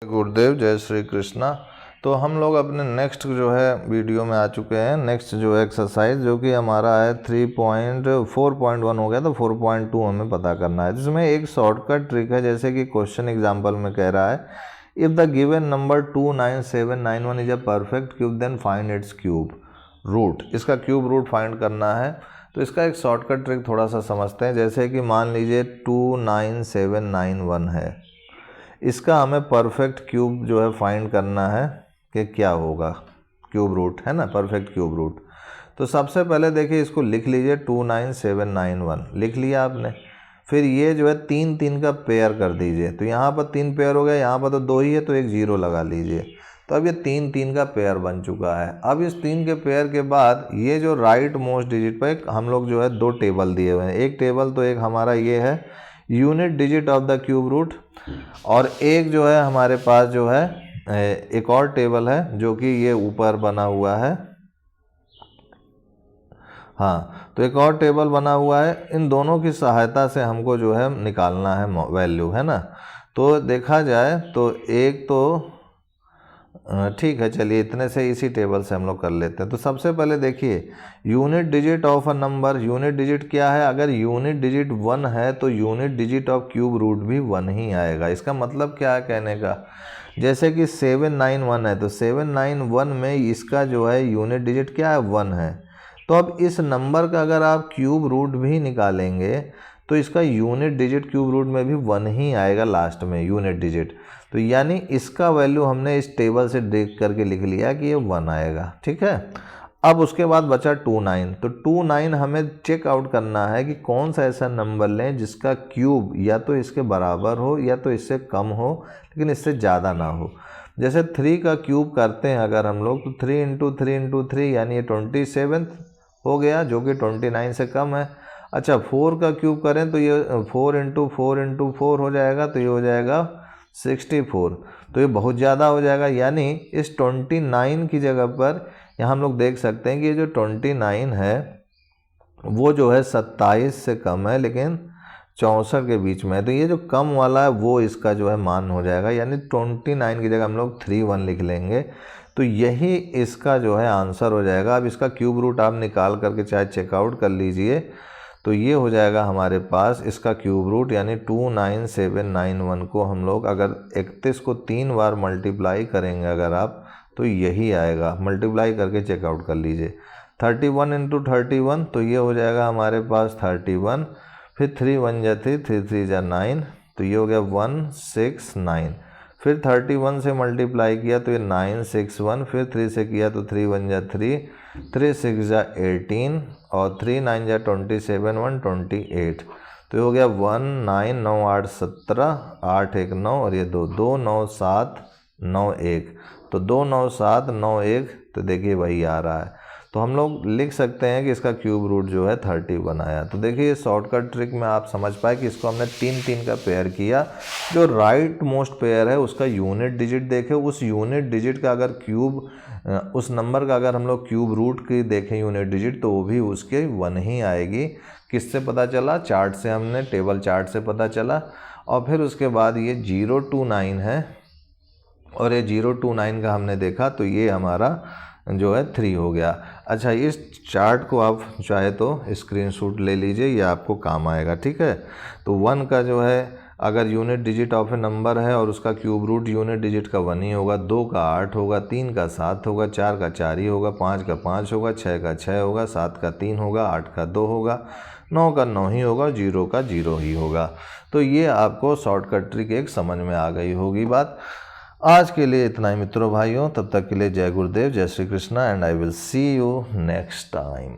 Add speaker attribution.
Speaker 1: गुरुदेव, जय श्री कृष्णा। तो हम लोग अपने नेक्स्ट जो है वीडियो में आ चुके हैं। नेक्स्ट जो है एक्सरसाइज जो कि हमारा है 3.4.1 हो गया, तो 4.2 हमें पता करना है। जिसमें एक शॉर्टकट ट्रिक है, जैसे कि क्वेश्चन एग्जांपल में कह रहा है, if the given number 29791 is a perfect cube then find its cube root. इसका क्यूब रूट फाइंड करना है। तो इसका एक शॉर्टकट ट्रिक थोड़ा सा समझते हैं। जैसे कि मान लीजिए 29791 है, इसका हमें परफेक्ट क्यूब जो है फाइंड करना है कि क्या होगा, क्यूब रूट है ना, परफेक्ट क्यूब रूट। तो सबसे पहले देखिए, इसको लिख लीजिए 29791 लिख लिया आपने। फिर ये जो है 3 3 का पेयर कर दीजिए। तो यहाँ पर 3 पेयर हो गया, यहाँ पर तो 2 ही है तो एक 0 लगा लीजिए। तो अब ये 3 3 का पेयर बन चुका है। अब इस 3 के पेयर के बाद ये जो राइट मोस्ट डिजिट पर हम लोग जो है 2 टेबल दिए हुए हैं। एक टेबल तो एक हमारा ये है unit digit of the cube root, और एक जो है हमारे पास जो है एक और टेबल है जो कि ये ऊपर बना हुआ है। हाँ, तो एक और टेबल बना हुआ है। इन दोनों की सहायता से हमको जो है निकालना है वैल्यू, है ना। तो देखा जाए तो एक तो ठीक है, चलिए इतने से इसी टेबल से हम लोग कर लेते हैं। तो सबसे पहले देखिए, unit digit of a number, unit digit क्या है? अगर यूनिट डिजिट 1 है तो unit digit of cube root भी 1 ही आएगा। इसका मतलब क्या है कहने का, जैसे कि 791 है तो 791 में इसका जो है यूनिट डिजिट क्या है, 1 है। तो अब इस नंबर का अगर आप क्यूब रूट भी निकालेंगे तो इसका यूनिट डिजिट क्यूब रूट में भी 1 ही आएगा लास्ट में, यूनिट डिजिट। तो यानी इसका वैल्यू हमने इस टेबल से देख करके लिख लिया कि ये 1 आएगा, ठीक है। अब उसके बाद बचा 29। तो 29 हमें चेक आउट करना है कि कौन सा ऐसा नंबर लें जिसका क्यूब या तो इसके बराबर हो या तो इससे कम हो, लेकिन इससे ज़्यादा ना हो। जैसे 3 का क्यूब करते हैं अगर हम लोग, तो 3 इंटू 3 इंटू 3 यानी ये 27 हो गया, जो कि 29 से कम है। अच्छा, 4 का क्यूब करें तो ये 4 इंटू 4 इंटू 4 हो जाएगा, तो ये हो जाएगा 64। तो ये बहुत ज़्यादा हो जाएगा। यानी इस 29 की जगह पर यहाँ हम लोग देख सकते हैं कि ये जो 29 है वो जो है 27 से कम है, लेकिन 64 के बीच में है। तो ये जो कम वाला है वो इसका जो है मान हो जाएगा। यानी 29 की जगह हम लोग 31 लिख लेंगे, तो यही इसका जो है आंसर हो जाएगा। अब इसका क्यूब रूट आप निकाल करके चाहे चेकआउट कर लीजिए, तो ये हो जाएगा हमारे पास इसका क्यूब रूट। यानी 29791 को हम लोग अगर 31 को 3 बार मल्टीप्लाई करेंगे अगर आप, तो यही आएगा। मल्टीप्लाई करके चेकआउट कर लीजिए। 31 इंटू 31, तो ये हो जाएगा हमारे पास 31। फिर 3 1 जा 3, 3 3 जा 9, तो ये हो गया 169। फिर 31 से मल्टीप्लाई किया तो ये 961। फिर 3 से किया तो 3 1 जा 3, 3 6 जा 18, और 3 9 जा 27, 128। तो ये हो गया 1 9 9 8 17, 8 1 9, और ये 2 2 9 7 9 1, तो 2 9 7 9 1, तो देखिए वही आ रहा है। तो हम लोग लिख सकते हैं कि इसका क्यूब रूट जो है 31 आया। तो देखिए शॉर्टकट ट्रिक में आप समझ पाए कि इसको हमने 3 3 का पेयर किया। जो राइट मोस्ट पेयर है उसका यूनिट डिजिट देखें, उस यूनिट डिजिट का अगर क्यूब, उस नंबर का अगर हम लोग क्यूब रूट की देखें यूनिट डिजिट, तो वो भी उसके 1 ही आएगी। किससे पता चला? चार्ट से, हमने टेबल चार्ट से पता चला। और फिर उसके बाद ये 029 है, और ये 029 का हमने देखा तो ये हमारा जो है 3 हो गया। अच्छा, इस चार्ट को आप चाहे तो स्क्रीनशॉट ले लीजिए, ये आपको काम आएगा, ठीक है। तो 1 का जो है अगर unit digit of A number है और उसका क्यूब रूट यूनिट डिजिट का 1 ही होगा, 2 का 8 होगा, 3 का 7 होगा, 4 का 4 ही होगा, 5 का 5 होगा, 6 का 6 होगा, 7 का 3 होगा, 8 का 2 होगा, 9 का 9 ही होगा, 0 का 0 ही होगा। तो ये आपको शॉर्टकट ट्रिक एक समझ में आ गई होगी बात। आज के लिए इतना ही मित्रों भाइयों, तब तक के लिए जय गुरुदेव, जय Shri Krishna, and I will see you next time.